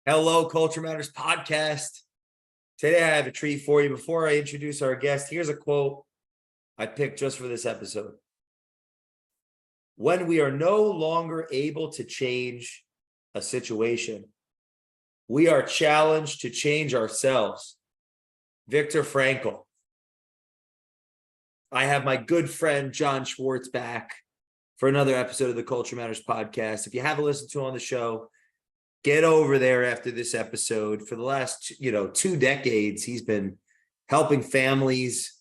Hello, Culture Matters podcast. Today I have a treat for you. Before I introduce our guest, here's a quote I picked just for this episode. When we are no longer able to change a situation, we are challenged to change ourselves. Viktor Frankl. I have my good friend John Swartz back for another episode of the Culture Matters podcast. If you haven't listened to him on the show, get over there after this episode. For the last, 2 decades, he's been helping families,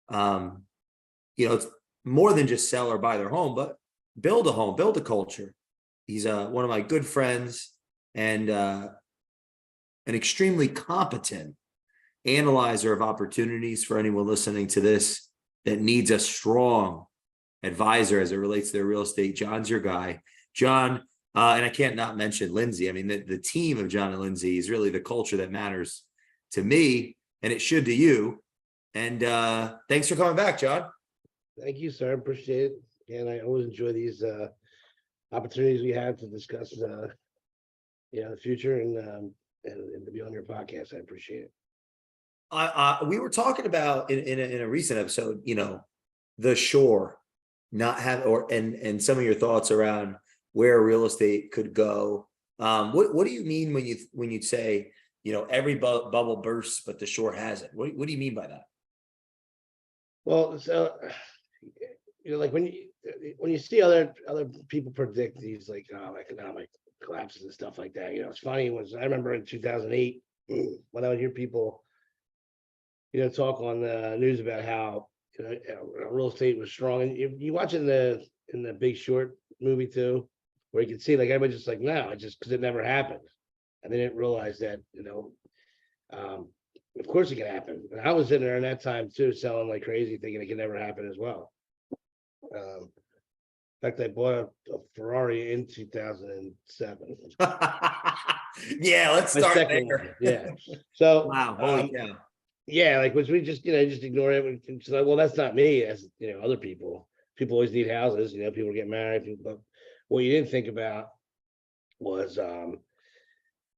it's more than just sell or buy their home, but build a home, build a culture. He's one of my good friends and an extremely competent analyzer of opportunities for anyone listening to this that needs a strong advisor as it relates to their real estate. John's your guy. John, and I can't not mention Lindsay. I mean, the team of John and Lindsay is really the culture that matters to me, and it should to you. And thanks for coming back, John. Thank you, sir. Appreciate it. And I always enjoy these opportunities we have to discuss, the future and to be on your podcast. I appreciate it. We were talking about in a recent episode, the shore not have and some of your thoughts around where real estate could go. What do you mean when you say, every bubble bursts, but the shore hasn't? What do you mean by that? Well, so like when you see other people predict these economic collapses and stuff like that, it's funny. I remember in 2008 when I would hear people, talk on the news about how real estate was strong, and you watch it in the Big Short movie too, where you can see everybody just no, it's just because it never happened. And they didn't realize that, of course it can happen. And I was in there in that time too, selling like crazy, thinking it could never happen as well. In fact, I bought a Ferrari in 2007. Yeah, let's start there. One. Yeah. So wow, holy cow. Yeah, which we just ignore it. So, well, that's not me, as other people. People always need houses, people get married, but what you didn't think about was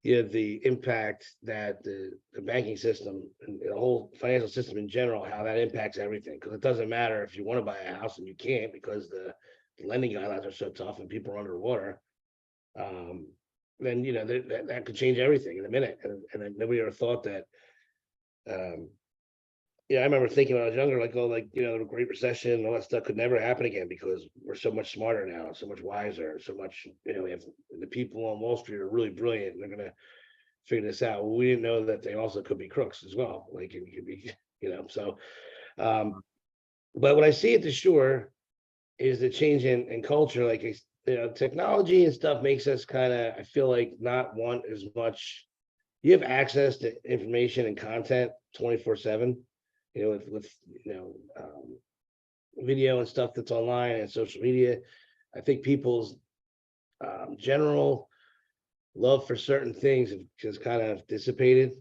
the impact that the banking system and the whole financial system in general, how that impacts everything. Because it doesn't matter if you want to buy a house and you can't because the lending guidelines are so tough and people are underwater. Then that could change everything in a minute. And nobody ever thought that. I remember thinking when I was younger, the Great Recession and all that stuff could never happen again because we're so much smarter now, so much wiser, so much, we have the people on Wall Street are really brilliant and they're going to figure this out. Well, we didn't know that they also could be crooks as well. It could be, but what I see at the shore is the change in culture. Technology and stuff makes us I feel like not want as much. You have access to information and content 24/7, with video and stuff that's online and social media. I think people's general love for certain things have just kind of dissipated.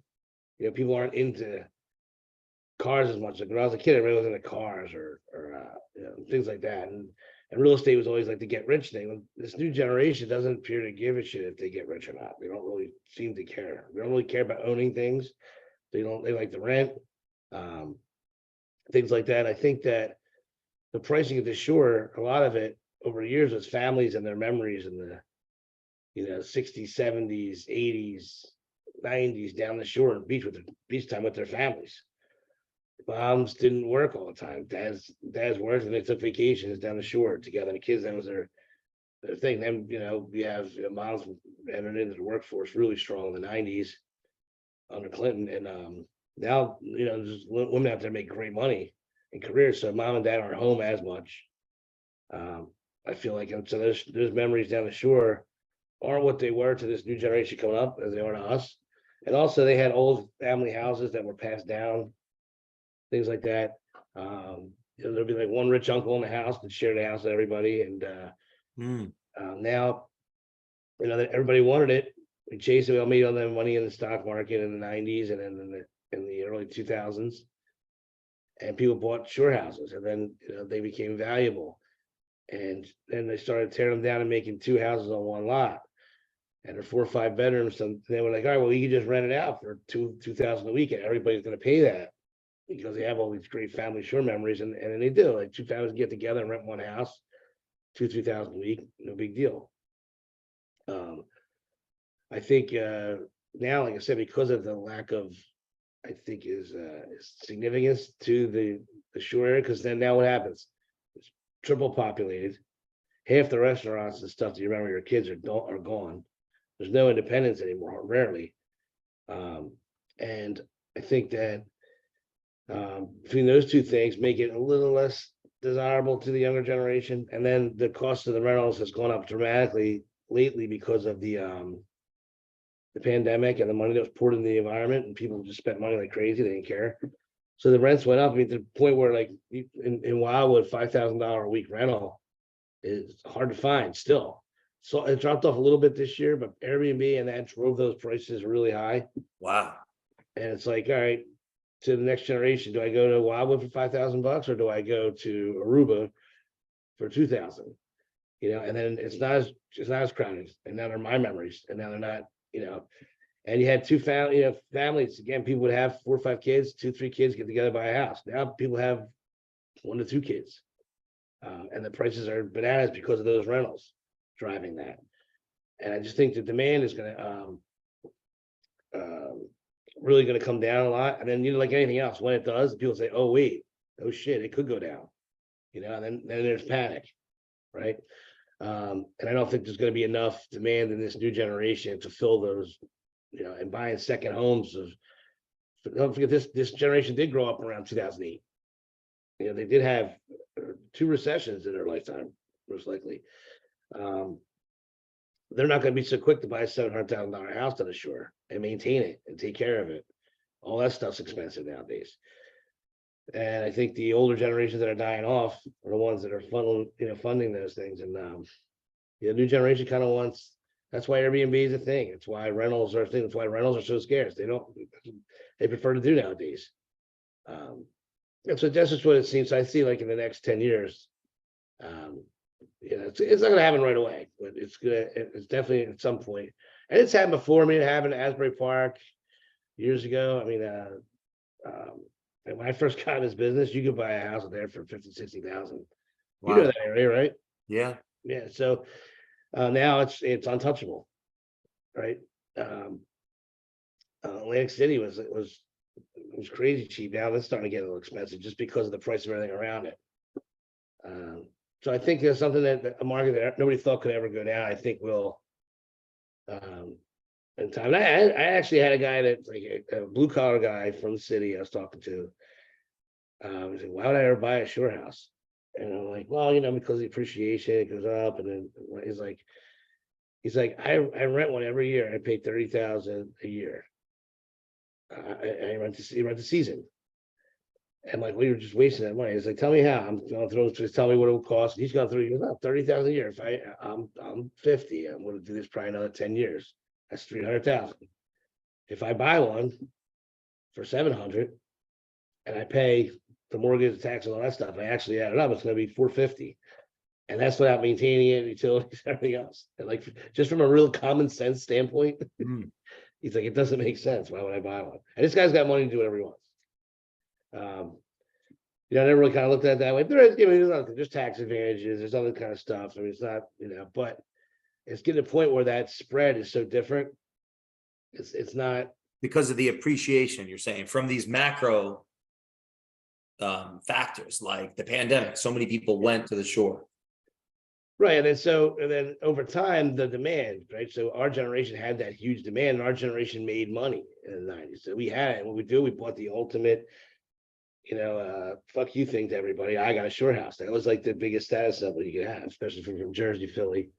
People aren't into cars as much. Like when I was a kid, everybody was into cars or things like that. And real estate was always like the get rich thing. This new generation doesn't appear to give a shit if they get rich or not. They don't really seem to care. They don't really care about owning things. They like the rent, things like that. I think that the pricing of the shore, a lot of it over the years was families and their memories in the 60s, 70s, 80s, 90s down the shore and beach time with their families. Moms didn't work all the time. Dads worked and they took vacations down the shore together. The kids, that was their thing. Then we have moms entered into the workforce really strong in the 90s under Clinton, and now there's women out there make great money in careers. So mom and dad aren't home as much. I feel like, and so those memories down the shore aren't what they were to this new generation coming up as they are to us. And also they had old family houses that were passed down. Things like that. There'll be like one rich uncle in the house that shared the house with everybody, and now that everybody wanted it. We chased it. We all made all that money in the stock market in the 90s and then in the early 2000s, and people bought shore houses, and then they became valuable, and then they started tearing them down and making 2 houses on one lot. and they're 4 or 5 bedrooms. And they were like, all right, well, you can just rent it out for $2,000 a week, and everybody's going to pay that because they have all these great family shore memories, and then they do. Like 2 families get together and rent one house, 2,000-3,000 a week, no big deal. I think now, like I said, because of the lack of, I think is significance to the shore area, because then now what happens? It's triple populated. Half the restaurants and stuff that you remember your kids are gone. There's no independence anymore, rarely. And I think that between those two things make it a little less desirable to the younger generation. And then the cost of the rentals has gone up dramatically lately because of the pandemic and the money that was poured into the environment, and people just spent money like crazy. They didn't care. So the rents went up. I mean, to the point where, like, in Wildwood, $5,000 a week rental is hard to find still. So it dropped off a little bit this year, but Airbnb and that drove those prices really high. Wow. And it's like, all right, to the next generation, do I go to Wildwood for $5,000 or do I go to Aruba for 2,000? You know, and then it's not as crowded. And now they're my memories, and now they're not. You know, and you had two families. Again, people would have 4 or 5 kids, 2, 3 kids get together, buy a house. Now people have 1 to 2 kids, and the prices are bananas because of those rentals driving that. And I just think the demand is going to really going to come down a lot. And then, you know, like anything else, when it does, people say, "Oh wait, oh shit, it could go down," you know. And then there's panic, right? And I don't think there's going to be enough demand in this new generation to fill those, you know, and buying second homes. Don't forget, this generation did grow up around 2008. You know, they did have 2 recessions in their lifetime, most likely. They're not going to be so quick to buy a $700,000 house on the shore and maintain it and take care of it. All that stuff's expensive nowadays. And I think the older generations that are dying off are the ones that are funding those things. And the new generation kind of wants. That's why Airbnb is a thing. It's why rentals are a thing. That's why rentals are so scarce. They prefer to do nowadays. And so that's just what it seems. I see, like, in the next 10 years, you know, it's not going to happen right away, but it's definitely at some point. And it's happened before. I mean, it happened at Asbury Park years ago. I mean, and when I first got in this business, you could buy a house there for 50,000-60,000. Wow. You know that area, right? Yeah. Yeah. So now it's untouchable, right? Atlantic City was crazy cheap. Now it's starting to get a little expensive just because of the price of everything around it. So I think there's something that a market that nobody thought could ever go down, I think will in time. And I actually had a guy that's like a blue collar guy from the city I was talking to. He said, "Why would I ever buy a shore house?" And I'm like, "Well, you know, because the appreciation, it goes up." And then he's like, I rent one every year. I pay $30,000 a year. I rent the season. And like, we were just wasting that money. He's like, "Tell me how." I'm going through. Just tell me what it will cost. He's gone through. He goes, "Oh, $30,000 a year. If I'm 50, I'm going to do this probably another 10 years. That's $300,000. If I buy one for $700, and I pay the mortgage, the tax, and all that stuff, I actually add it up. It's going to be $450, and that's without maintaining it, utilities, everything else. And like, just from a real common sense standpoint, he's like, it doesn't make sense. Why would I buy one? And this guy's got money to do whatever he wants. You know, I never really kind of looked at it that way. There is, you know, there's tax advantages, there's other kind of stuff. I mean, it's not, you know, but it's getting to a point where that spread is so different. It's not because of the appreciation you're saying from these macro factors like the pandemic. So many people went to the shore. Right. And then over time, the demand, right? So our generation had that huge demand, and our generation made money in the 90s. So we had it. What we bought the ultimate, you know, fuck you thing to everybody. I got a shore house. That was like the biggest status symbol you could have, especially from Jersey, Philly.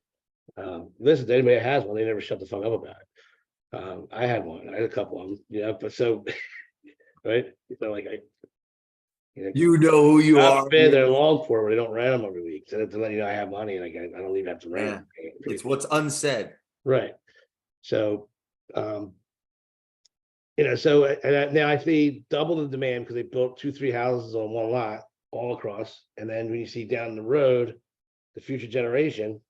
Listen to anybody that has one, they never shut the fuck up about it. I had one. I had a couple of them, you know, but so, right? So like you know who you are. They're long for where they don't rent them every week. So to let you know I have money and I don't even have to rent. Yeah. It's what's unsaid. Right. So, you know, so now I see double the demand because they built 2-3 houses on one lot all across. And then when you see down the road, the future generation,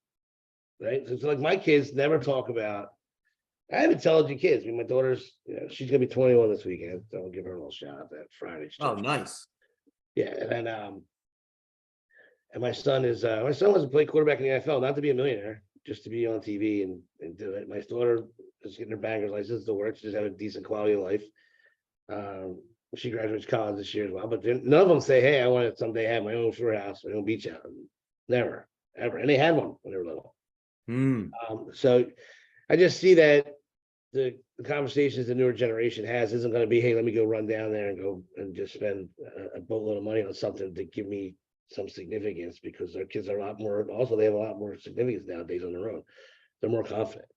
right? So it's like my kids never talk about I have intelligent kids. I mean, my daughter's, she's gonna be 21 this weekend. So I'll give her a little shout out that Friday. Oh, nice. Yeah, and then and my son wants to play quarterback in the NFL, not to be a millionaire, just to be on TV and do it. My daughter is getting her banker's license to work. She just have a decent quality of life. She graduates college this year as well, but none of them say, "Hey, I want to someday have my own shore house, my own beach house." Never, ever, and they had one when they were little. So I just see that the conversations the newer generation has isn't going to be, "Hey, let me go run down there and go and just spend a boatload of money on something to give me some significance," because their kids are a lot more. Also, they have a lot more significance nowadays on their own. They're more confident.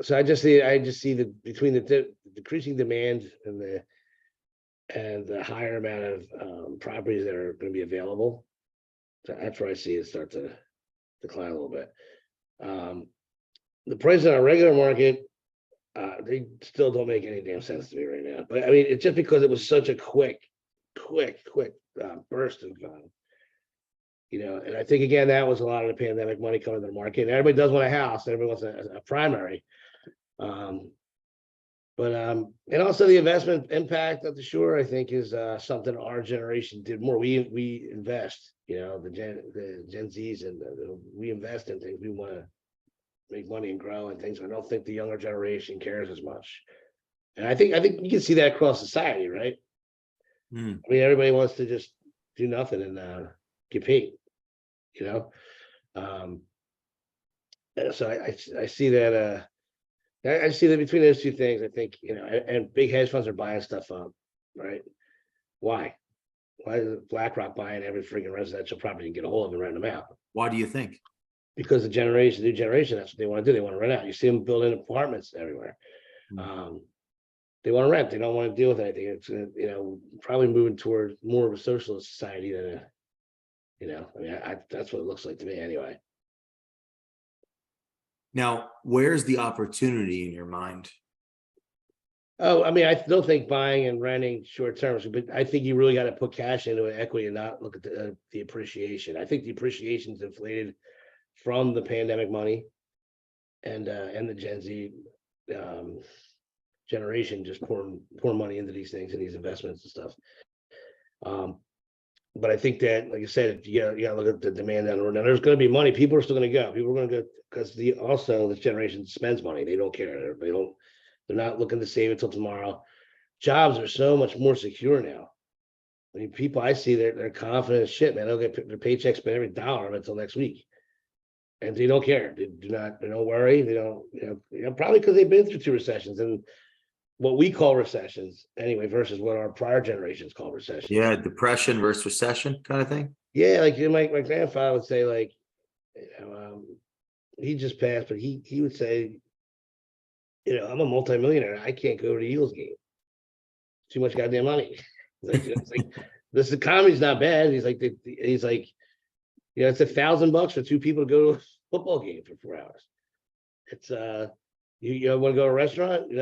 So I just see the between the decreasing demand and the higher amount of properties that are going to be available. So that's where I see it start to decline a little bit. The prices on our regular market, they still don't make any damn sense to me right now. But I mean, it's just because it was such a quick burst of, and I think again that was a lot of the pandemic money coming to the market. And everybody does want a house. Everybody wants a primary. And also the investment impact of the shore, I think, is something our generation did more. We invest, the Gen Zs, and we invest in things. We want to make money and grow and things. I don't think the younger generation cares as much. And I think you can see that across society, right? I mean, everybody wants to just do nothing and get paid, So I see that. I see that between those two things, I think, and big hedge funds are buying stuff up, right? Why? Why is BlackRock buying every freaking residential property and get a hold of and rent them out? Why do you think? Because the new generation, that's what they want to do. They want to rent out. You see them building apartments everywhere. They want to rent. They don't want to deal with anything. It's probably moving toward more of a socialist society than that's what it looks like to me anyway. Now, where's the opportunity in your mind? Oh, I mean, I still think buying and renting short terms, but I think you really got to put cash into an equity and not look at the appreciation. I think the appreciation is inflated from the pandemic money and the Gen Z generation just pouring money into these things and these investments and stuff. But I think that, like I said, you got to look at the demand down the road. Now, there's going to be money. People are still going to go. People are going to go because this generation spends money. They don't care. They're not looking to save until tomorrow. Jobs are so much more secure now. I mean, people I see, they're confident as shit, man. They'll get their paycheck, spend every dollar until next week, and they don't care. They don't worry. They don't. Probably because they've been through 2 recessions and what we call recessions anyway, versus what our prior generations call recessions. Yeah, depression versus recession kind of thing. Yeah, like my grandfather would say, like, he just passed, but he would say, I'm a multimillionaire. I can't go to the Eagles game. Too much goddamn money. It's like this economy's not bad. He's like, it's $1,000 for 2 people to go to a football game for 4 hours. It's you want to go to a restaurant,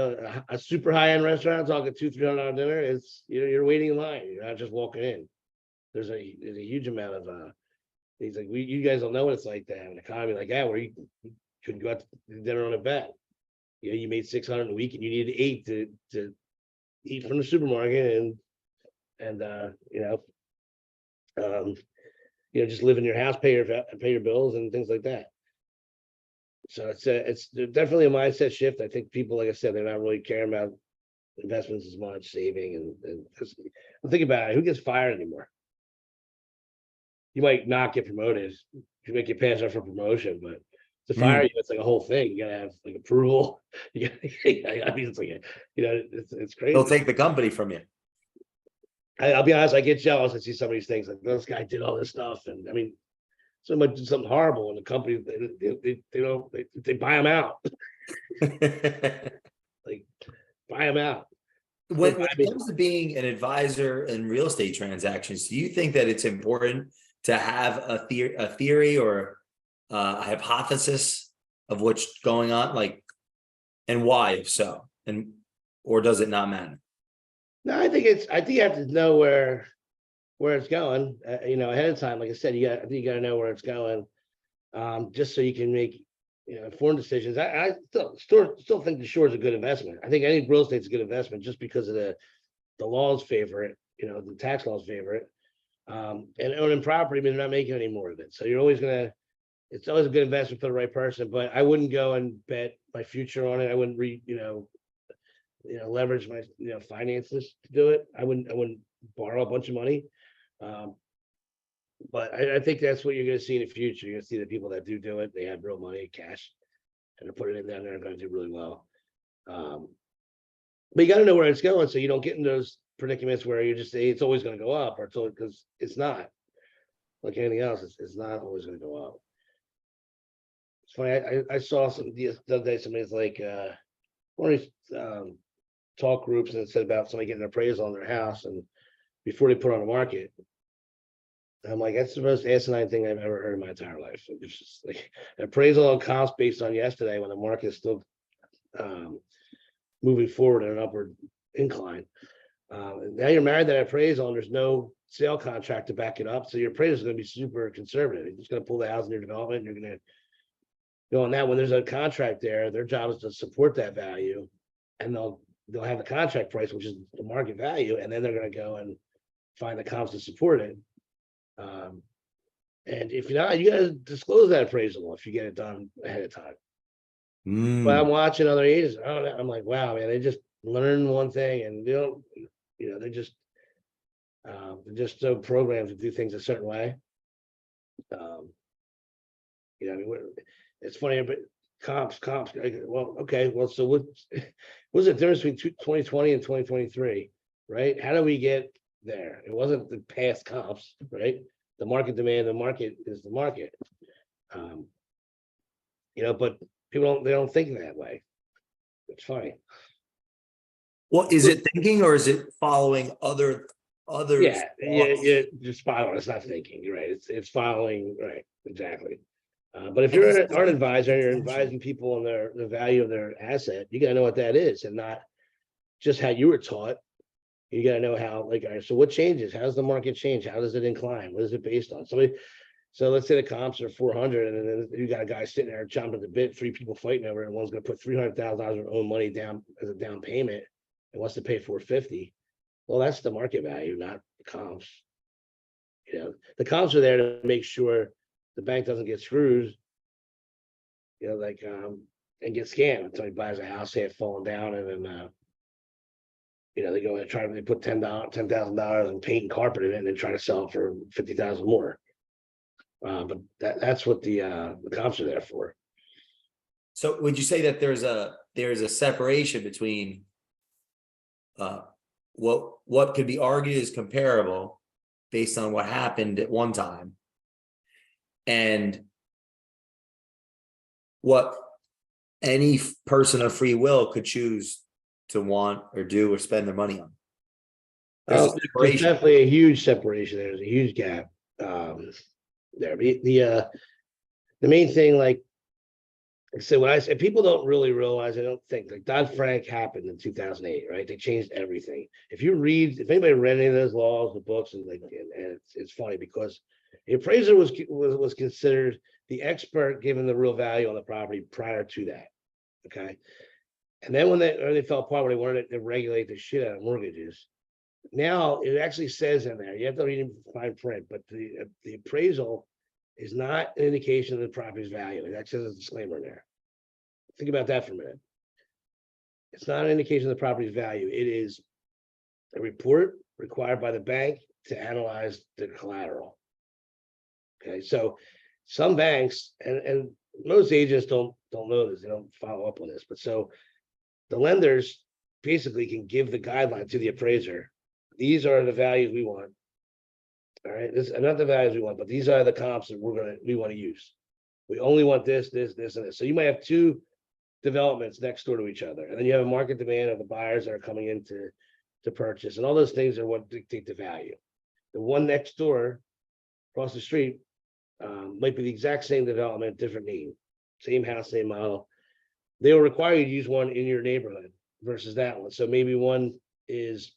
a super high-end restaurant, talking $200-300 dinner. It's you're waiting in line. You're not just walking in. There's a huge amount of he's like, you guys don't know what it's like to have an economy like that where you couldn't go out to dinner on a bet. You made $600 a week and you needed 8 to eat from the supermarket and just live in your house, pay your bills and things like that. So it's definitely a mindset shift. I think people, like I said, they're not really caring about investments as much, saving and think about it. Who gets fired anymore? You might not get promoted. You might get passed out for promotion, but to fire you, it's like a whole thing. You gotta have like approval. I mean, it's like it's crazy. They'll take the company from you. I'll be honest. I get jealous. I see some of these things like this guy did all this stuff, and I mean, somebody did something horrible, and the company they buy them out. Like buy them out. When it comes to being an advisor in real estate transactions, do you think that it's important to have a theory or a hypothesis of what's going on, and why, if so, or does it not matter? No, I think you have to know where it's going, ahead of time. Like I said, I think you got to know where it's going, just so you can make informed decisions. I still think the shore is a good investment. I think any real estate's a good investment just because of the laws favor it, the tax laws favor it. And owning property means you're not making any more of it. So it's always a good investment for the right person, but I wouldn't go and bet my future on it. I wouldn't leverage my, finances to do it. I wouldn't borrow a bunch of money. But I think that's what you're going to see in the future. You're going to see the people that do it. They have real money, cash, and they're putting it down there and going to do really well. But you got to know where it's going, so you don't get in those predicaments where you just say it's always going to go up, or because it's not. Like anything else, it's not always going to go up. It's funny. I saw the other day somebody's like one of these talk groups, and it said about somebody getting an appraisal on their house and before they put it on the market. I'm like, that's the most asinine thing I've ever heard in my entire life. It's just like an appraisal on comps based on yesterday when the market is still moving forward in an upward incline. Now you're married to that appraisal and there's no sale contract to back it up. So your appraisal is going to be super conservative. You're just going to pull the house in your development and you're going to go on that. When there's a contract there, their job is to support that value, and they'll have the contract price, which is the market value, and then they're going to go and find the comps to support it. And if you're not, you got to disclose that appraisal if you get it done ahead of time. But I'm watching other agents. I'm like, wow, man, they just learn one thing and they don't, they're just so programmed to do things a certain way. It's funny, but comps. Well, okay, well, so what's the difference between 2020 and 2023, right? How do we get there? It wasn't the past comps, right? The market demand, the market is the market. But people don't think that way. It's funny. Well, is it thinking or is it following others? Yeah, just following. It's not thinking. You're right. It's following. Right. Exactly. But if you're an advisor and you're advising people on the value of their asset, you got to know what that is and not just how you were taught. You got to know how, all right, so what changes? How does the market change? How does it incline? What is it based on? So let's say the comps are 400 and then you got a guy sitting there chomping at the bit, 3 people fighting over it, and one's going to put $300,000 of their own money down as a down payment and wants to pay 450. Well, that's the market value, not the comps. The comps are there to make sure the bank doesn't get screwed, and get scammed until he buys a house, say it falling down, and then they go and they put $10,000 in paint and carpet in it and then try to sell it for 50,000 more. But that's what the comps are there for. So would you say that there's a separation between what could be argued as comparable based on what happened at one time and what any person of free will could choose to want or do or spend their money on? There's definitely a huge separation. There's a huge gap there. The main thing, like I said, when I say people don't really realize, I don't think, like Dodd-Frank happened in 2008, right? They changed everything. If anybody read any of those laws, the books, and it's funny because the appraiser was considered the expert given the real value on the property prior to that. Okay. And then when they fell apart, when they wanted to regulate the shit out of mortgages, now it actually says in there, you have to read fine print, but the appraisal is not an indication of the property's value. That says a disclaimer in there. Think about that for a minute. It's not an indication of the property's value. It is a report required by the bank to analyze the collateral. Okay, so some banks and most agents don't know this, they don't follow up on this, but so the lenders basically can give the guideline to the appraiser. These are the values we want. All right, this are not the values we want, but these are the comps that we want to use. We only want this, and this. So you might have 2 developments next door to each other, and then you have a market demand of the buyers that are coming in to purchase, and all those things are what dictate the value. The one next door, across the street, might be the exact same development, different name, same house, same model. They will require you to use one in your neighborhood versus that one. So maybe one is,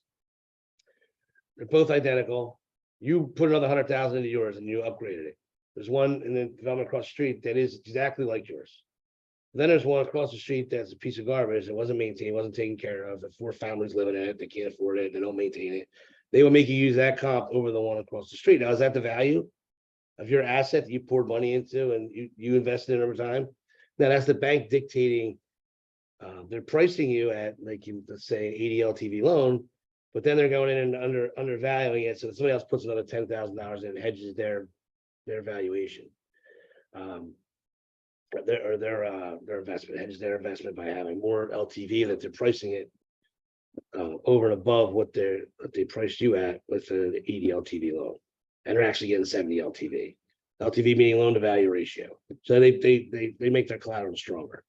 they're both identical. You put another 100,000 into yours and you upgraded it. There's one in the development across the street that is exactly like yours. Then there's one across the street that's a piece of garbage. It wasn't maintained, wasn't taken care of. The 4 families living in it, they can't afford it, they don't maintain it. They will make you use that comp over the one across the street. Now, is that the value of your asset that you poured money into and you invested in over time? Now that's the bank dictating. They're pricing you at, like, let's say 80 LTV loan, but then they're going in and undervaluing it. So somebody else puts another $10,000 in, hedges their valuation. Their investment, hedges their investment by having more LTV that they're pricing it over and above what they priced you at with an 80 LTV loan, and they're actually getting 70 LTV. LTV meaning loan to value ratio. So they make their collateral stronger.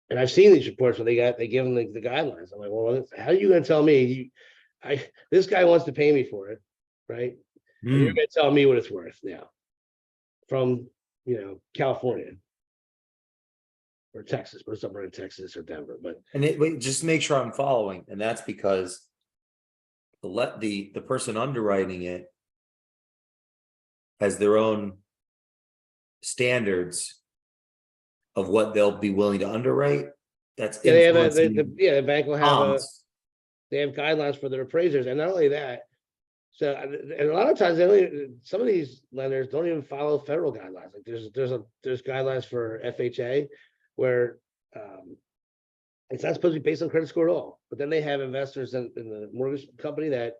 And I've seen these reports where they give them the guidelines. I'm like, well, how are you going to tell me this guy wants to pay me for it, right? And you're going to tell me what it's worth now from, California or Texas, or somewhere in Texas or Denver. But wait, just make sure I'm following, and that's because the person underwriting it has their own standards of what they'll be willing to underwrite. That's the bank will have they have guidelines for their appraisers, and not only that. So, and a lot of times, some of these lenders don't even follow federal guidelines. Like there's guidelines for FHA where it's not supposed to be based on credit score at all. But then they have investors in the mortgage company that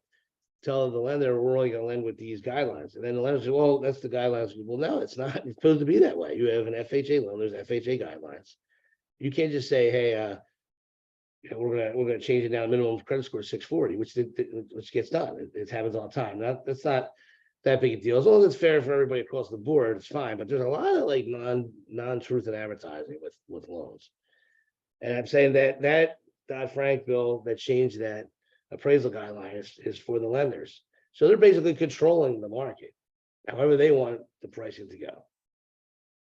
tell the lender, we're only going to lend with these guidelines. And then the lender says, well, that's the guidelines. Well, no, it's not. It's supposed to be that way. You have an FHA loan, there's FHA guidelines. You can't just say, hey, we're gonna change it down minimum credit score 640, which gets done. It happens all the time. That's not that big a deal. As long as it's fair for everybody across the board, it's fine. But there's a lot of like non-truth in advertising with loans. And I'm saying that Dodd-Frank bill that changed that appraisal guideline is for the lenders. So they're basically controlling the market, however they want the pricing to go.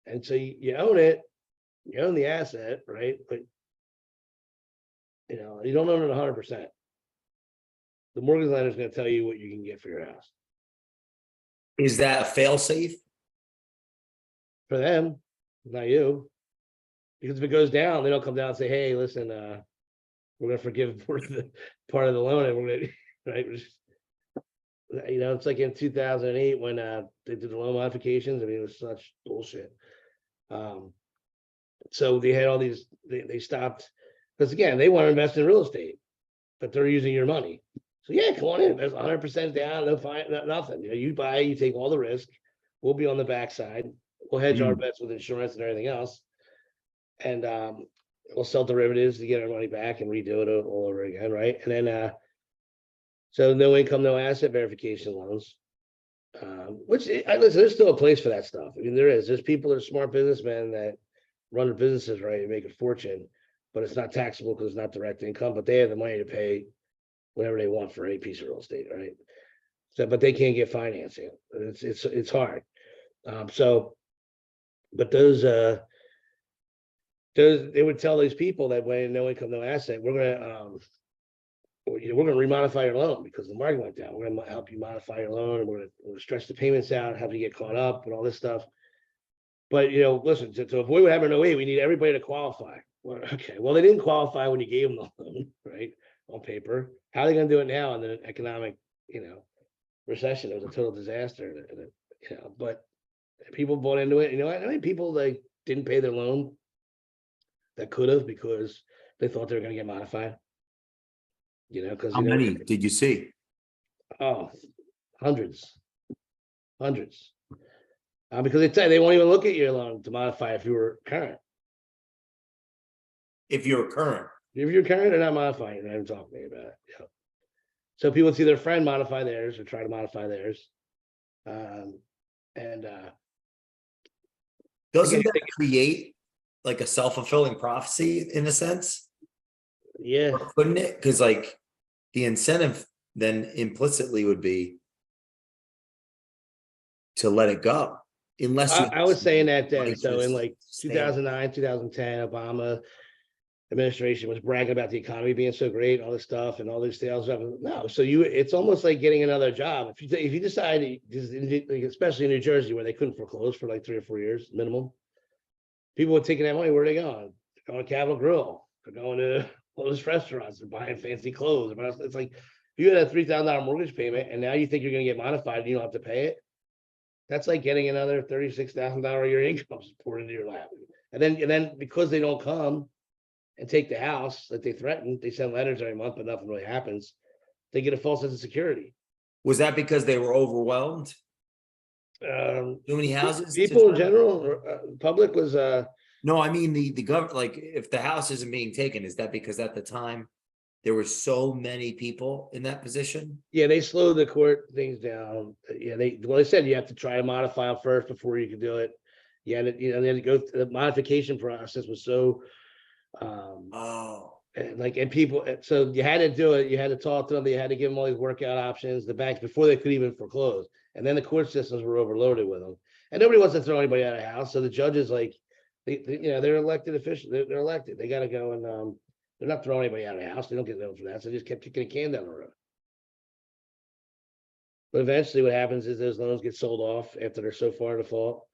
And so you own it, you own the asset, right? But you don't own it 100%. The mortgage lender is going to tell you what you can get for your house. Is that a fail safe for them? Not you, because if it goes down, they don't come down and say, "Hey, listen, we're going to forgive part of the loan," and we're going to, right? It's like in 2008 when they did the loan modifications. I mean, it was such bullshit. So they had all these. They stopped. Because again, they want to invest in real estate, but they're using your money. So yeah, come on in. There's 100% down, no fine, nothing. You buy, you take all the risk. We'll be on the backside. We'll hedge our bets with insurance and everything else, and we'll sell derivatives to get our money back and redo it all over again, right? And then so no income, no asset verification loans. Listen, there's still a place for that stuff. I mean, there is. There's people that are smart businessmen that run their businesses right and make a fortune. But it's not taxable because it's not direct income, but they have the money to pay whatever they want for any piece of real estate, right? So, but they can't get financing. It's hard. But those they would tell these people that when no income, no asset, we're gonna remodify your loan because the market went down. We're gonna help you modify your loan, and we're gonna stretch the payments out, help you get caught up, and all this stuff. But listen, to avoid what happened in 08, we need everybody to qualify. Well, okay. Well, they didn't qualify when you gave them the loan, right? On paper. How are they going to do it now in an economic, recession? It was a total disaster. But people bought into it. I mean, people didn't pay their loan that could have because they thought they were going to get modified. Because how many did you see? Oh, hundreds. Because they won't even look at your loan to modify if you were current. If you're current, they're not modifying. They're not even talking about it. Yeah. So people see their friend modify theirs or try to modify theirs, and doesn't that create like a self-fulfilling prophecy in a sense? Yeah, or couldn't it? Because like the incentive then implicitly would be to let it go, unless I was saying that then. So in like 2009, 2010, Obama administration was bragging about the economy being so great, all this stuff, and all these sales stuff. No, so it's almost like getting another job. If you decide, especially in New Jersey, where they couldn't foreclose for like 3 or 4 years minimum, people are taking that money. Where are they going? They're going to Capitol Grill. They're going to all those restaurants. They're buying fancy clothes. It's like, if you had a $3,000 mortgage payment and now you think you're going to get modified and you don't have to pay it, that's like getting another $36,000 a year income poured into your lap. And then because they don't come and take the house that they threatened, they send letters every month, but nothing really happens. They get a false sense of security. Was that because they were overwhelmed? Too many houses? People in general, or, public was No, I mean the government. Like, if the house isn't being taken, is that because at the time there were so many people in that position? yeah, they slowed the court things down. Yeah, they said you have to try to modify them first before you can do it. Yeah, they had to go through the modification process was so Oh, and people, so you had to do it, you had to talk to them, you had to give them all these workout options, the banks before they could even foreclose. And then the court systems were overloaded with them. And nobody wants to throw anybody out of the house. So the judges, like, they're elected officials, they're elected. They gotta go and they're not throwing anybody out of the house. They don't get known for that. So they just kept kicking a can down the road. But eventually what happens is those loans get sold off after they're so far in default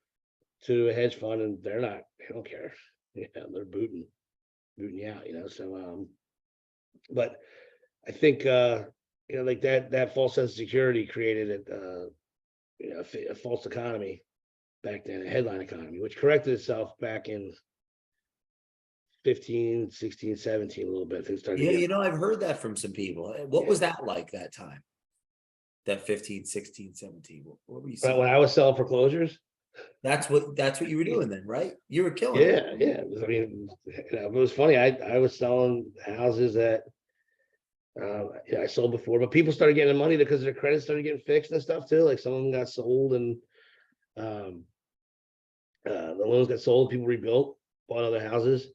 to a hedge fund, and they don't care. Yeah, they're booting you out, so but I think like that false sense of security created a false economy back then, a headline economy, which corrected itself back in 15, 16, 17 a little bit. Things started yeah, I've heard that from some people. What was that like that time? That 15, 16, 17. What were you saying? When I was selling foreclosures. That's what you were doing then, right? You were killing it. Yeah. I mean, it was funny. I was selling houses that I sold before, but people started getting money because their credit started getting fixed and stuff too. Like some of them got sold, and the loans got sold. People rebuilt, bought other houses.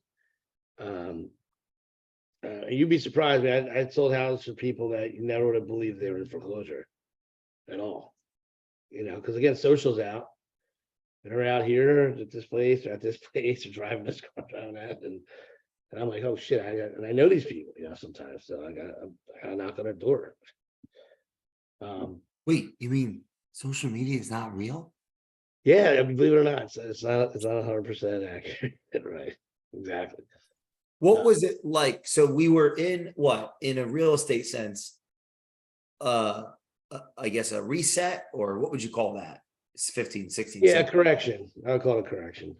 You'd be surprised, man. I sold houses for people that you never would have believed they were in foreclosure at all. Because again, social's out. They're out here at this place, or at this place, or driving this car around that, and I'm like, oh shit, I know these people, sometimes, so I gotta knock on their door. Wait, you mean social media is not real? Yeah, I mean, believe it or not, it's not 100% accurate, right? Exactly. What was it like? So we were in a real estate sense, I guess a reset, or what would you call that? It's 15, 16. Yeah, 17. Correction. I would call it correction.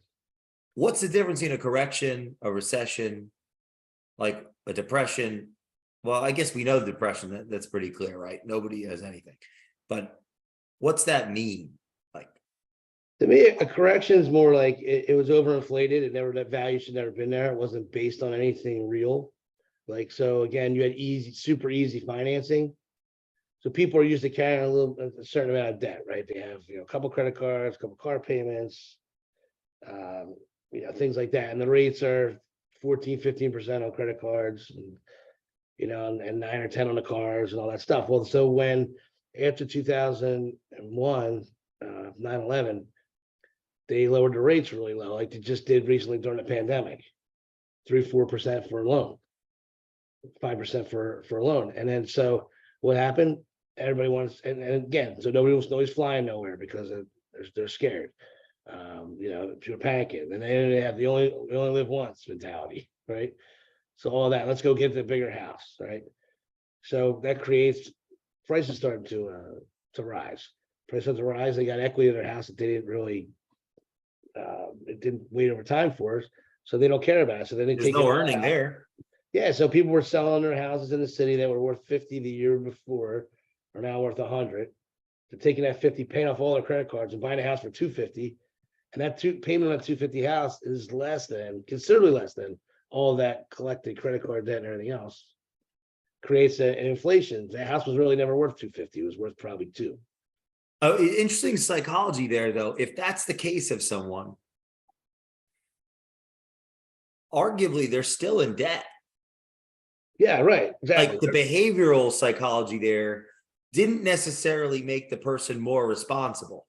What's the difference in a correction, a recession, like a depression? Well, I guess we know the depression. That's pretty clear, right? Nobody has anything. But what's that mean? Like, to me, a correction is more like it was overinflated. That value should never been there. It wasn't based on anything real. Like, so again, you had super easy financing. So people are used to carrying a certain amount of debt, right? They have, a couple credit cards, a couple car payments, things like that. And the rates are 14, 15% on credit cards, and 9 or 10 on the cars and all that stuff. Well, so when after 2001, 9/11, they lowered the rates really low, like they just did recently during the pandemic, 3-4% for a loan, 5% for a loan. And then so what happened? Everybody wants, and again, so nobody's flying nowhere because they're scared. People are panicking, and they have the only live once mentality, right? So all that, let's go get the bigger house, right? So that creates prices starting to rise. Prices start to rise. They got equity in their house that they didn't really, it didn't wait over time for us, so they don't care about it. So then there's no earning there. Yeah, so people were selling their houses in the city that were worth 50 the year before, are now worth 100. They're taking that 50, paying off all their credit cards, and buying a house for 250, and that payment on that 250 house is considerably less than all that collected credit card debt and everything else. Creates an inflation. The house was really never worth 250; it was worth probably 2. Oh, interesting psychology there, though. If that's the case of someone, arguably they're still in debt. Yeah, right. Exactly. Like the behavioral psychology there didn't necessarily make the person more responsible.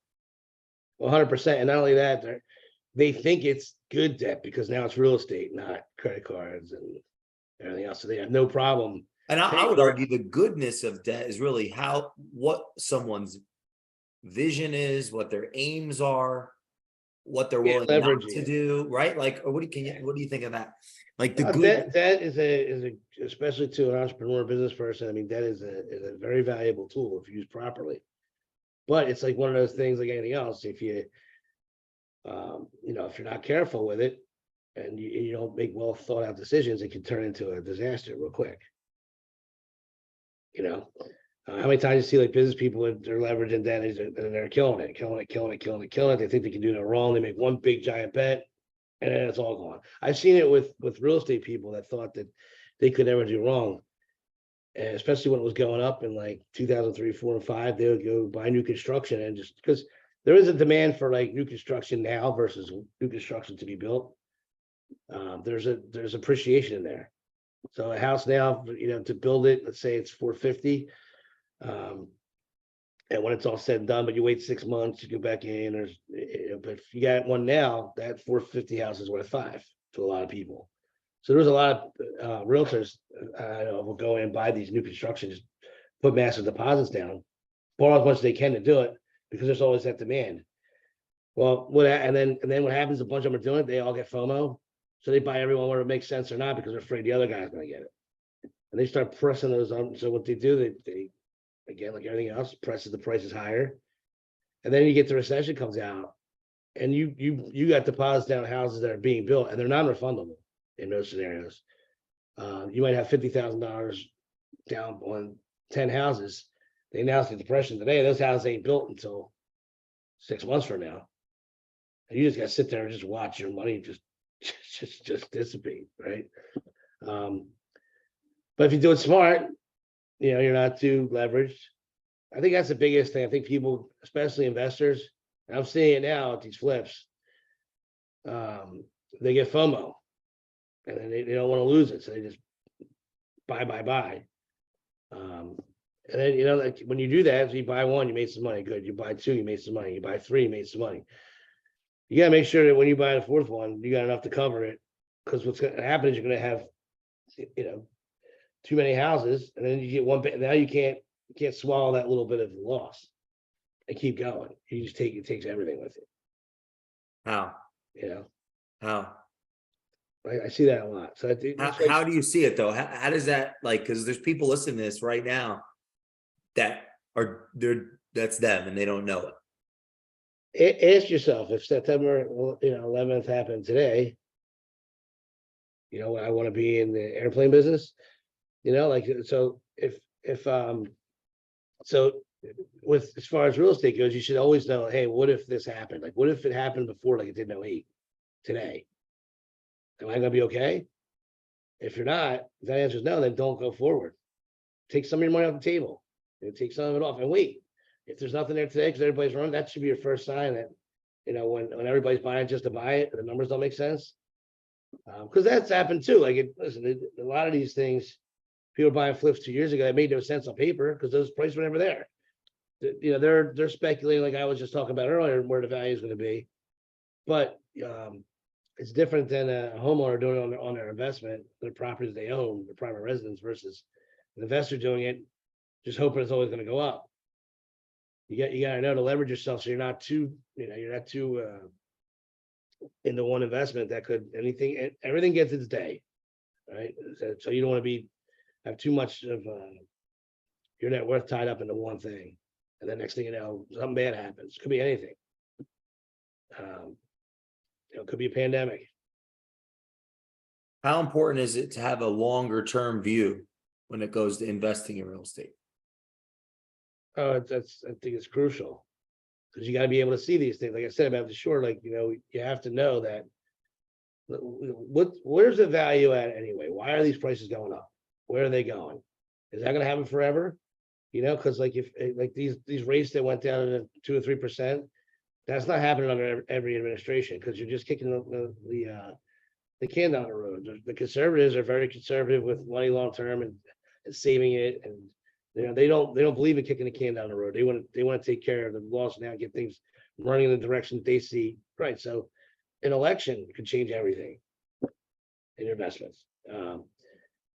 100%. And not only that, they think it's good debt because now it's real estate, not credit cards and everything else. So they have no problem. And I would argue the goodness of debt is really what someone's vision is, what their aims are. what they're Yeah, willing not leveraging to it. do, right? Like, or what do you think of that? Like the That is a especially to an entrepreneur business person. I mean, that is a very valuable tool if used properly. But it's like one of those things like anything else. If you if you're not careful with it and you don't make well thought out decisions, it can turn into a disaster real quick. You know, how many times you see like business people that they're leveraging debt and they're killing it. They think they can do no wrong. They make one big giant bet and then it's all gone. I've seen it with real estate people that thought that they could never do wrong. And especially when it was going up in like 2003, 4, and 5, they would go buy new construction and just because there is a demand for like new construction now versus new construction to be built. There's appreciation in there. So a house now, to build it, let's say it's 450. And when it's all said and done, but you wait 6 months, you go back in, but if you got one now, that 450 house is worth 5 to a lot of people. So there's a lot of realtors I know will go in and buy these new constructions, put massive deposits down, borrow as much as they can to do it because there's always that demand. Well, and then what happens? A bunch of them are doing it. They all get FOMO, so they buy everyone whether it makes sense or not because they're afraid the other guy's going to get it, and they start pressing those on. So what they do, they again like everything else, presses the prices higher, and then you get the recession comes out, and you got deposits down houses that are being built and they're non-refundable in those scenarios. You might have $50,000 down on 10 houses. They announced the depression today. Those houses ain't built until 6 months from now. And you just got to sit there and just watch your money just dissipate, right? But if you do it smart, you're not too leveraged. I think that's the biggest thing. I think people, especially investors, and I'm seeing it now at these flips, they get FOMO and then they don't want to lose it. So they just buy. And then, like when you do that, you buy one, you made some money. Good. You buy two, you made some money. You buy three, you made some money. You got to make sure that when you buy the fourth one, you got enough to cover it. Because what's going to happen is you're going to have, too many houses, and then you get one bit. Now you can't swallow that little bit of loss and keep going. You just it takes everything with it. How? How? I see that a lot. So I think how do you see it though? How does that because there's people listening to this right now that that's them and they don't know it. Ask yourself if September 11th happened today. I want to be in the airplane business. So so with as far as real estate goes, you should always know, hey, what if this happened? Like, what if it happened before, like it did in 08 today? Am I gonna be okay? If you're not, if that answer is no, then don't go forward. Take some of your money off the table. Take some of it off and wait. If there's nothing there today because everybody's running, that should be your first sign that when everybody's buying just to buy it, the numbers don't make sense. Because that's happened too. Like, a lot of these things, people buying flips 2 years ago, it made no sense on paper because those prices were never there. They're speculating, like I was just talking about earlier, where the value is going to be. But it's different than a homeowner doing it on their investment, their properties they own, their private residence, versus an investor doing it, just hoping it's always going to go up. You got to know to leverage yourself so you're not too into one investment that could everything gets its day, right? So you don't want to have too much of your net worth tied up into one thing, and then next thing you know, something bad happens. Could be anything. It could be a pandemic. How important is it to have a longer term view when it goes to investing in real estate? I think it's crucial because you got to be able to see these things. Like I said about the short, you have to know that where's the value at anyway? Why are these prices going up? Where are they going? Is that going to happen forever? Because if these rates that went down to 2 or 3%, that's not happening under every administration because you're just kicking the can down the road. The conservatives are very conservative with money long term and saving it, and they don't believe in kicking the can down the road. They want to take care of the laws now, get things running in the direction that they see. Right. So an election could change everything in your investments. I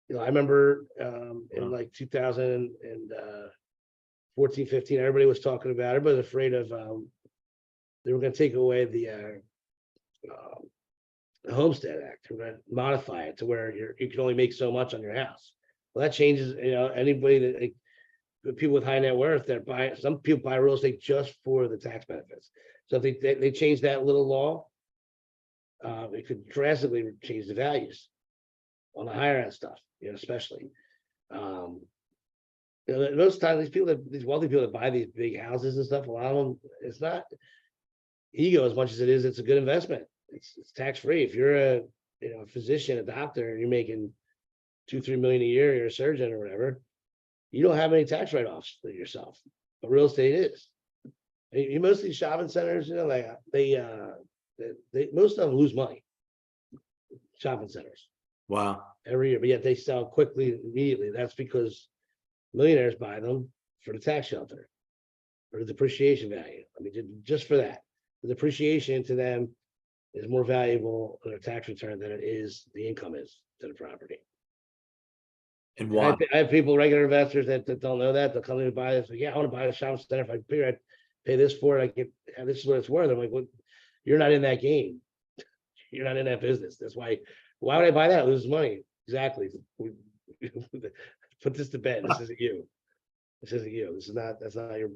remember in like 2014, 15, everybody was talking about it, everybody was afraid of they were going to take away the the Homestead Act, we're gonna modify it to where you can only make so much on your house. Well, that changes, anybody that the people with high net worth that buy, some people buy real estate just for the tax benefits. So if they change that little law, it could drastically change the values on the higher end stuff, especially. Most times these wealthy people that buy these big houses and stuff, a lot of them, it's not ego as much as it is, it's a good investment. It's tax free. If you're a physician, a doctor, and you're making 2-3 million a year, you're a surgeon or whatever, you don't have any tax write-offs for yourself. But real estate is. Most of these shopping centers, they most of them lose money. Shopping centers. Wow. Every year, but yet they sell quickly, immediately. That's because millionaires buy them for the tax shelter or the depreciation value. I mean, just for that, the depreciation to them is more valuable in their tax return than it is the income is to the property. And why? I have people, regular investors that don't know that. They'll come in and buy this. Like, yeah, I want to buy a shopping center. If I figure I'd pay this for it, this is what it's worth. I'm like, well, you're not in that game. You're not in that business. That's why would I buy that? Lose money. Exactly. Put this to bed. This isn't you. This isn't you. That's not your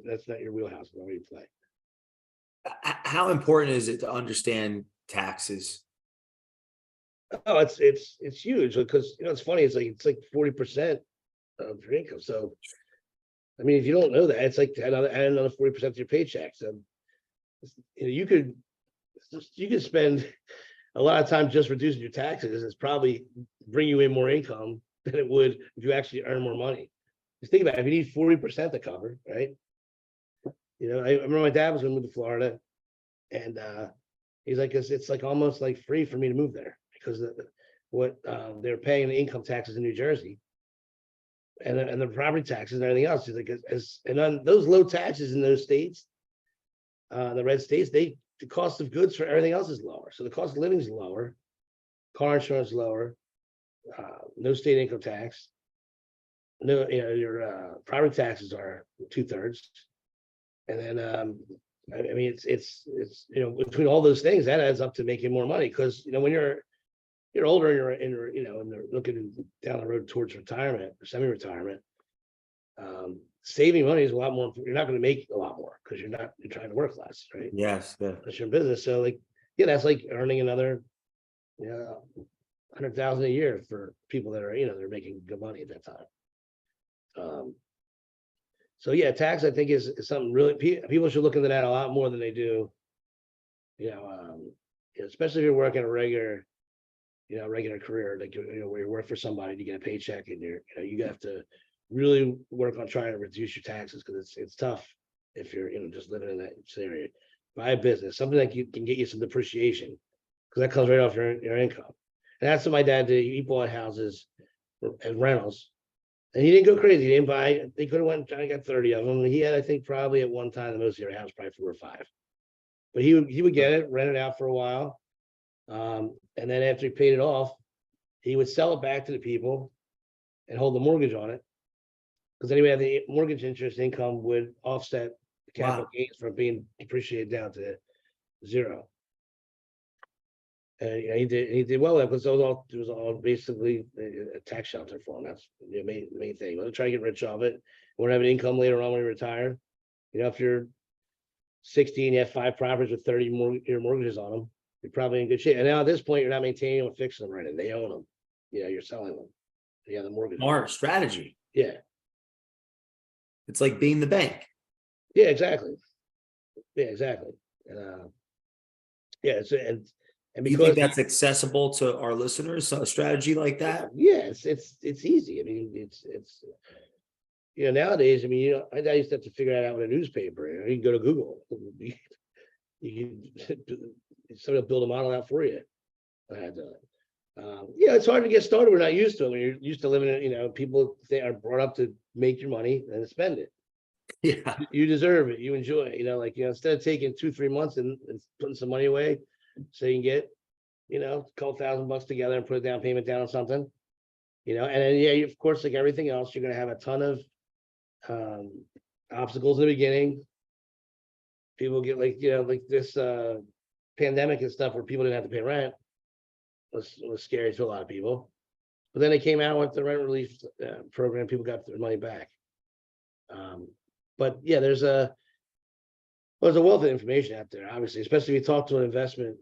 wheelhouse. Not where you play. How important is it to understand taxes? Oh, it's huge because it's funny. It's like 40% of your income. So, I mean, if you don't know that, it's like add another 40% to your paycheck. So, you could spend a lot of time just reducing your taxes. It's probably bring you in more income than it would if you actually earn more money. Just think about it. If you need 40% to cover, right? I remember my dad was going to move to Florida, and he's like, it's like almost like free for me to move there because what they're paying the income taxes in New Jersey, and the property taxes and everything else. He's like, and on those low taxes in those states, the red states, the cost of goods for everything else is lower. So the cost of living is lower, car insurance is lower, no state income tax, no, your property taxes are 2/3, and then I mean it's between all those things that adds up to making more money because when you're older and you're looking down the road towards retirement or semi-retirement, saving money is a lot more. You're not going to make a lot more because you're trying to work less, right? Yes. Yeah. That's your business. So that's like earning another 100,000 a year for people that are they're making good money at that time. So yeah, tax I think is something really people should look into that a lot more than they do. Especially if you're working a regular career, like where you work for somebody to get a paycheck and you have to really work on trying to reduce your taxes because it's tough if you're just living in that scenario. Buy a business, something that you can get you some depreciation because that comes right off your income. And that's what my dad did. He bought houses as rentals, and he didn't go crazy. He didn't buy. They could have went and got 30 of them. He had, I think, probably at one time the most of your house, probably 4 or 5. But he would get it, rent it out for a while, and then after he paid it off, he would sell it back to the people and hold the mortgage on it. Because anyway, the mortgage interest income would offset the capital gains from being depreciated down to 0. And he did well because it was all basically a tax shelter for him. That's the main thing. We'll try to get rich off it. We'll have an income later on when you retire. If you're 16, you have 5 properties with 30-year mortgages on them, you're probably in good shape. And now at this point, you're not maintaining them, fixing them right, and they own them. You're selling them. You have the mortgage. Smart strategy. Yeah. It's like being the bank. Yeah, exactly. Yeah, exactly. And and because you think that's accessible to our listeners, a strategy like that? Yeah, it's easy. I mean, it's nowadays. I mean, I used to have to figure that out with a newspaper. You can go to Google. You can somebody will build a model out for you. I had to. It's hard to get started. We're not used to it. When you're used to living in, people are brought up to make your money and spend it. Yeah, you deserve it. You enjoy it. Instead of taking 2-3 months and putting some money away, so you can get, a couple $1,000 together and put a down payment down on something, and then of course, like everything else, you're gonna have a ton of obstacles in the beginning. People get like this pandemic and stuff where people didn't have to pay rent was scary to a lot of people. But then they came out with the rent relief program. People got their money back. But yeah, there's a wealth of information out there, obviously, especially if you talk to an investment,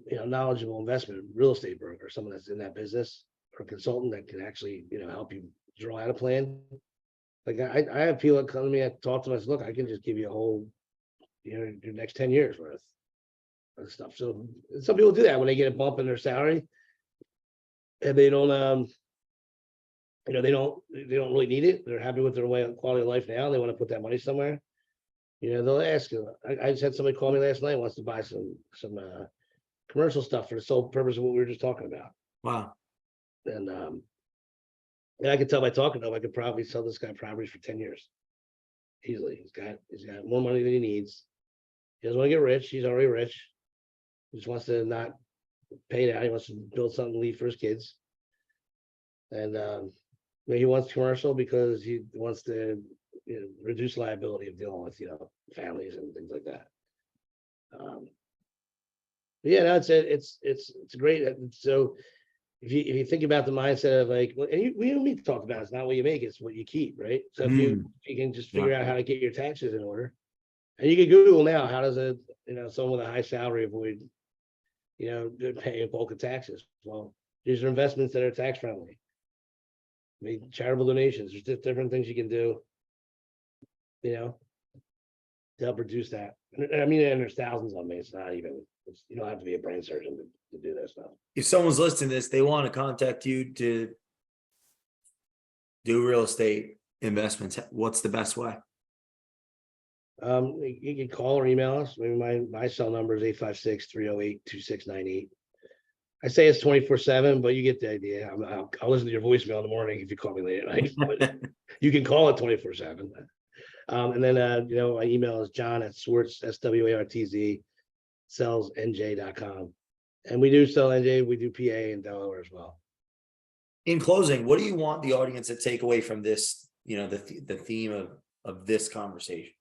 knowledgeable investment real estate broker, someone that's in that business, or a consultant that can actually, help you draw out a plan. Like I have people that come to me, I talk to them, I said, look, I can just give you a whole, your next 10 years worth of stuff. So some people do that when they get a bump in their salary and they don't, they don't really need it. They're happy with their quality of life now. They want to put that money somewhere. They'll ask you. I just had somebody call me last night, wants to buy some commercial stuff for the sole purpose of what we were just talking about. Wow. And I could tell by talking to him, I could probably sell this guy properties for 10 years. Easily. He's got more money than he needs. He doesn't want to get rich. He's already rich. He just wants to not pay it out. He wants to build something to leave for his kids. And he wants commercial because he wants to reduce liability of dealing with families and things like that. Yeah, no, it's great. So if you think about the mindset of like, and we talked about it's not what you make, it's what you keep, right? So if you can just figure out how to get your taxes in order, and you can Google now, how does someone with a high salary avoid paying a bulk of taxes? Well, these are investments that are tax friendly. Charitable donations. There's just different things you can do, to help reduce that. And there's thousands of them. It's not even. You don't have to be a brain surgeon to do that stuff. If someone's listening to this, they want to contact you to do real estate investments, what's the best way? You can call or email us. My cell number is 856-308-2698. I say it's 24/7, but you get the idea. I'll listen to your voicemail in the morning if you call me late at night. But you can call it 24/7. And then my email is John@Swartz, SWARTZ, sellsnj.com. And we do sell NJ, we do PA and Delaware as well. In closing, what do you want the audience to take away from this, the theme of this conversation?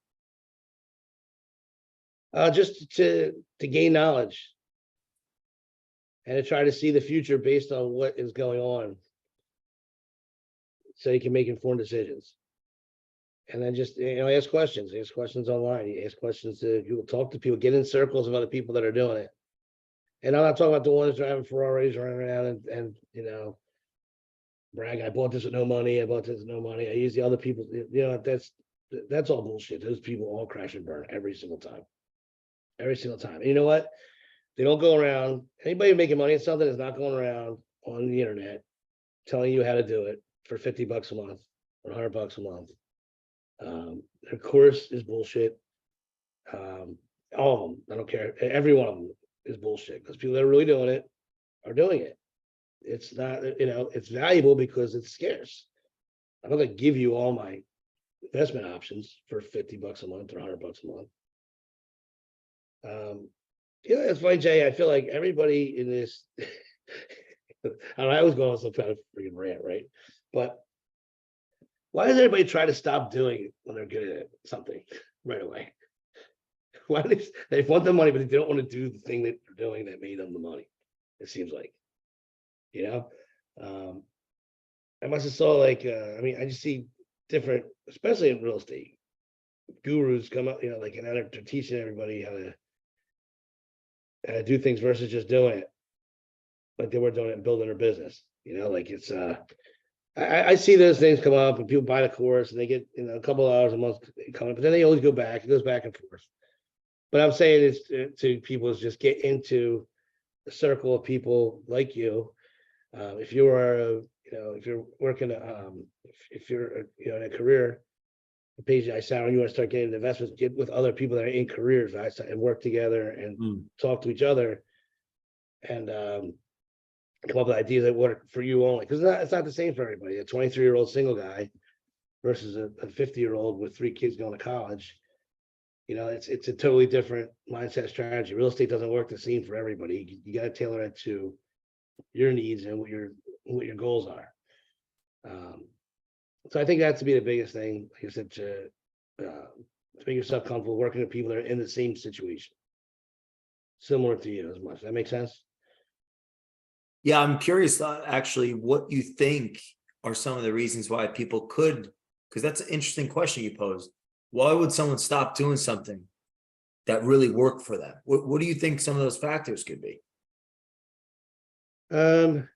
Just to gain knowledge and to try to see the future based on what is going on, so you can make informed decisions. And then just ask questions online, you ask questions to people, talk to people, get in circles of other people that are doing it. And I'm not talking about the ones driving Ferraris running around and brag, I bought this with no money, I use the other people, that's all bullshit. Those people all crash and burn every single time. And you know what? They don't go around, anybody making money at something is not going around on the internet telling you how to do it for $50 a month or $100 a month. Their course is bullshit. All of them, I don't care. Every one of them is bullshit because people that are really doing it are doing it. It's not, it's valuable because it's scarce. I'm not going to give you all my investment options for $50 a month or $100 a month. It's funny, Jay. I feel like everybody in this, I was going on some kind of freaking rant, right? But why does everybody try to stop doing it when they're good at something right away? Why do they want the money, but they don't want to do the thing that they're doing that made them the money? It seems like, I must have saw like, I just see different, especially in real estate, gurus come up, like, and they're teaching everybody how to do things versus just doing it like they were doing it and building their business. Like it's, I see those things come up and people buy the course and they get a couple of hours a month coming, but then they always go back. It goes back and forth. But I'm saying it's to people is just get into a circle of people like you. If you are, if you're working, if you're, in a career, the page I sound, and you want to start getting investments, get with other people that are in careers, and work together and talk to each other, and come up with ideas that work for you only. Because it's not the same for everybody. A 23-year-old single guy versus a 50-year-old with 3 kids going to college. It's a totally different mindset strategy. Real estate doesn't work the same for everybody. You got to tailor it to your needs and what your goals are. So I think that's to be the biggest thing, like I said, to make yourself comfortable working with people that are in the same situation. similar to you as much. Does that make sense? Yeah, I'm curious actually what you think are some of the reasons why people could, because that's an interesting question you posed. Why would someone stop doing something that really worked for them? What do you think some of those factors could be? Um,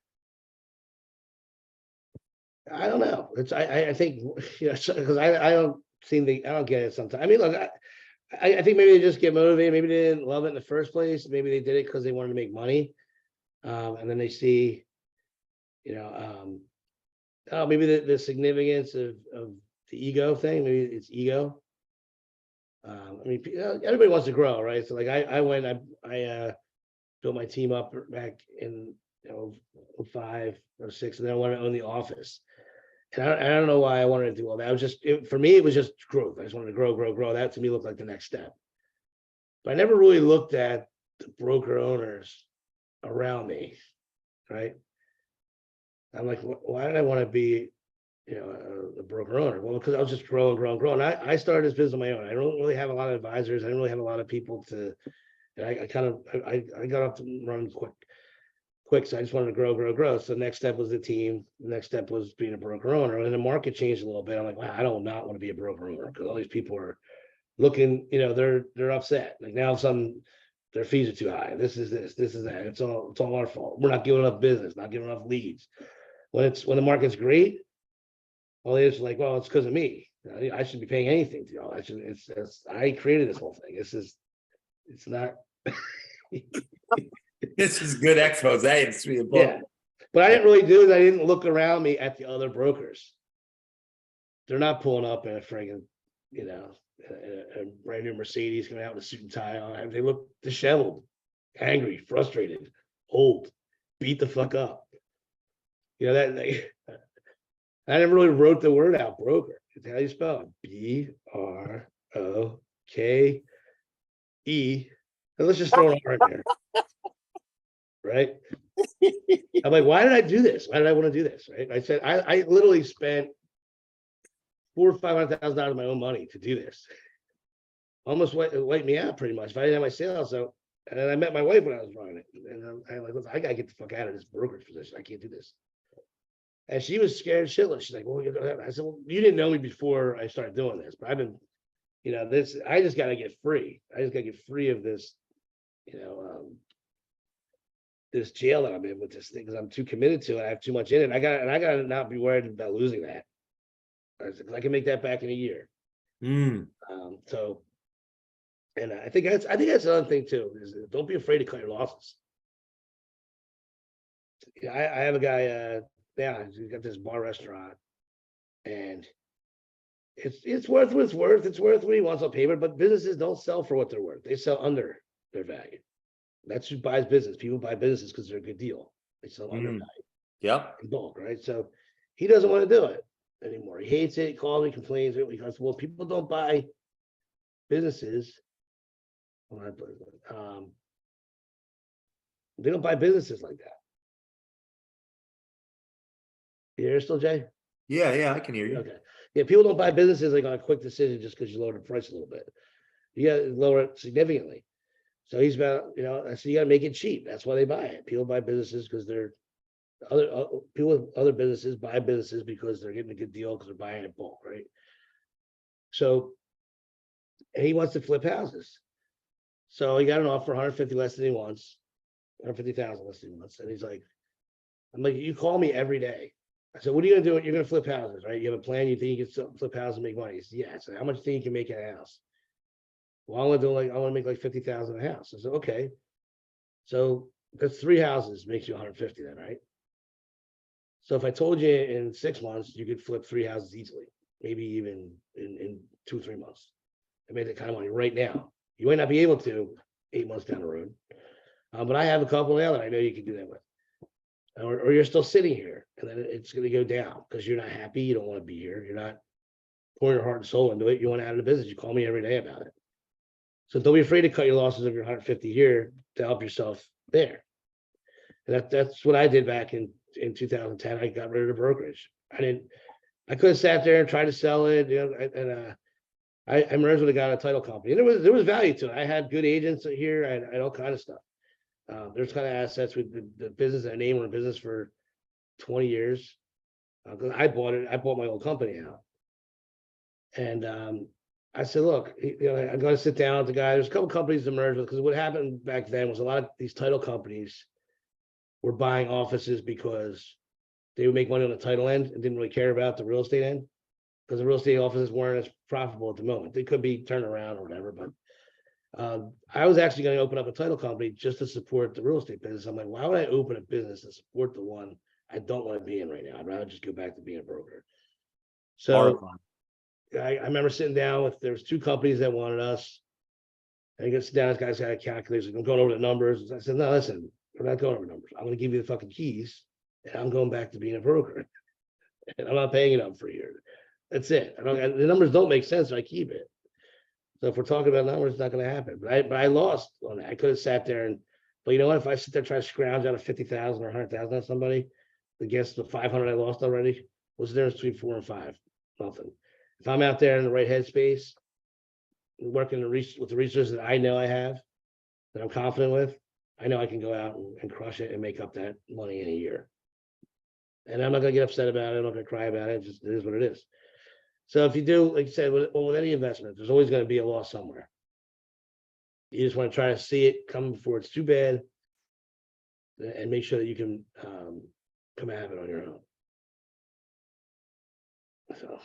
I don't know. I think because I don't get it sometimes. I mean, look, I think maybe they just get motivated. Maybe they didn't love it in the first place. Maybe they did it because they wanted to make money. And then they see, you know, oh, maybe the significance of the ego thing. Maybe it's ego. I mean, everybody wants to grow, right? So like I built my team up back in 05 or 06, and then I wanted to own the office. And I don't know why I wanted to do all that. I was just for me, it was just growth. I just wanted to grow. That to me looked like the next step. But I never really looked at the broker owners around me, right? I'm like, why did I want to be, a broker owner? Well, because I was just growing. And I started this business on my own. I don't really have a lot of advisors. I didn't really have a lot of people to. And I got off to run quick. So I just wanted to grow. So the next step was the team. The next step was being a broker owner. And the market changed a little bit. I'm like, wow, I don't not want to be a broker owner because all these people are looking, they're upset. Like now some their fees are too high. This is that. It's all our fault. We're not giving enough business, not giving enough leads. When the market's great, all it is like, well, it's because of me. I shouldn't be paying anything to y'all. I created this whole thing. It's not. This is good expose. It's really Yeah, but I didn't really do it. I didn't look around me at the other brokers. They're not pulling up in a friggin', a brand new Mercedes coming out with a suit and tie on. They look disheveled, angry, frustrated, old, beat the fuck up. I never really wrote the word out, broker. It's how you spell it. BROKE. And let's just throw an R in there. Right? I'm like, why did I do this? Why did I want to do this? Right? I said, I literally spent $400,000 or $500,000 of my own money to do this. Almost wiped me out pretty much if I didn't have my sales. So, and then I met my wife when I was running it. And I'm like, listen, I got to get the fuck out of this brokerage position. I can't do this. And she was scared shitless. She's like, well, I said, well, you didn't know me before I started doing this, but I've been, I just got to get free. I just got to get free of this, this jail that I'm in with this thing because I'm too committed to it. I have too much in it. I got to not be worried about losing that. Because I can make that back in a year. So, and I think that's another thing too. Is don't be afraid to cut your losses. I have a guy. He's got this bar restaurant, and it's worth what it's worth. It's worth what he wants on paper. But businesses don't sell for what they're worth. They sell under their value. That's who buys business. People buy businesses because they're a good deal. They sell under value. Yep. In bulk, right? So he doesn't want to do it anymore. He hates it. He calls me, complains. He goes, well, people don't buy businesses. They don't buy businesses like that. You hear still, Jay? Yeah, I can hear you. Okay. Yeah, people don't buy businesses like on a quick decision just because you lower the price a little bit. You got to lower it significantly. So he's about, so you got to make it cheap. That's why they buy it. People buy businesses because they're people with other businesses buy businesses because they're getting a good deal because they're buying in bulk, right? So he wants to flip houses. So he got an offer 150 less than he wants, 150,000 less than he wants. And he's like, I'm like, you call me every day. I said, what are you going to do? You're going to flip houses, right? You have a plan. You think you can flip houses and make money? He said, yeah. So how much do you think you can make in a house? Well, I want to make like 50,000 a house. I said, okay. So that's 3 houses makes you 150 then, right? So if I told you in 6 months, you could flip 3 houses easily, maybe even in 2 or 3 months. I made that kind of money right now. You might not be able to 8 months down the road. But I have a couple now that I know you can do that with. Or you're still sitting here and then it's going to go down because you're not happy. You don't want to be here. You're not pouring your heart and soul into it. You want out of the business. You call me every day about it. So don't be afraid to cut your losses of your 150 here to help yourself there. And that's what I did back in 2010. I got rid of the brokerage. I could have sat there and tried to sell it, I merged with a guy in a title company, and there was value to it. I had good agents here. I had all kind of stuff. There's kind of assets with the business and name. We're in business for 20 years. I bought it. I bought my old company out, and I said, look, I'm going to sit down with the guy. There's a couple companies to merge with, because what happened back then was a lot of these title companies were buying offices because they would make money on the title end and didn't really care about the real estate end, because the real estate offices weren't as profitable at the moment. They could be turned around or whatever, but I was actually going to open up a title company just to support the real estate business. I'm like, why would I open a business to support the one I don't want to be in right now? I'd rather just go back to being a broker. So Horrifying. I remember sitting down with, there was two companies that wanted us. And he gets down, this guy's got a calculator. I'm going over the numbers. I said, no, listen, we're not going over numbers. I'm going to give you the fucking keys, and I'm going back to being a broker. And I'm not paying it up for a year. That's it. The numbers don't make sense, so I keep it. So if we're talking about numbers, it's not going to happen. But I lost on that. I could have sat there but you know what? If I sit there trying to scrounge out of 50,000 or 100,000 on somebody against the 500 I lost already, what's the difference between 4 and 5? Nothing. If I'm out there in the right headspace, working with the resources that I know I have, that I'm confident with, I know I can go out and crush it and make up that money in a year. And I'm not going to get upset about it. I'm not going to cry about it. It is what it is. So if you do, like you said, with any investment, there's always going to be a loss somewhere. You just want to try to see it come before it's too bad, and make sure that you can come out of it on your own. So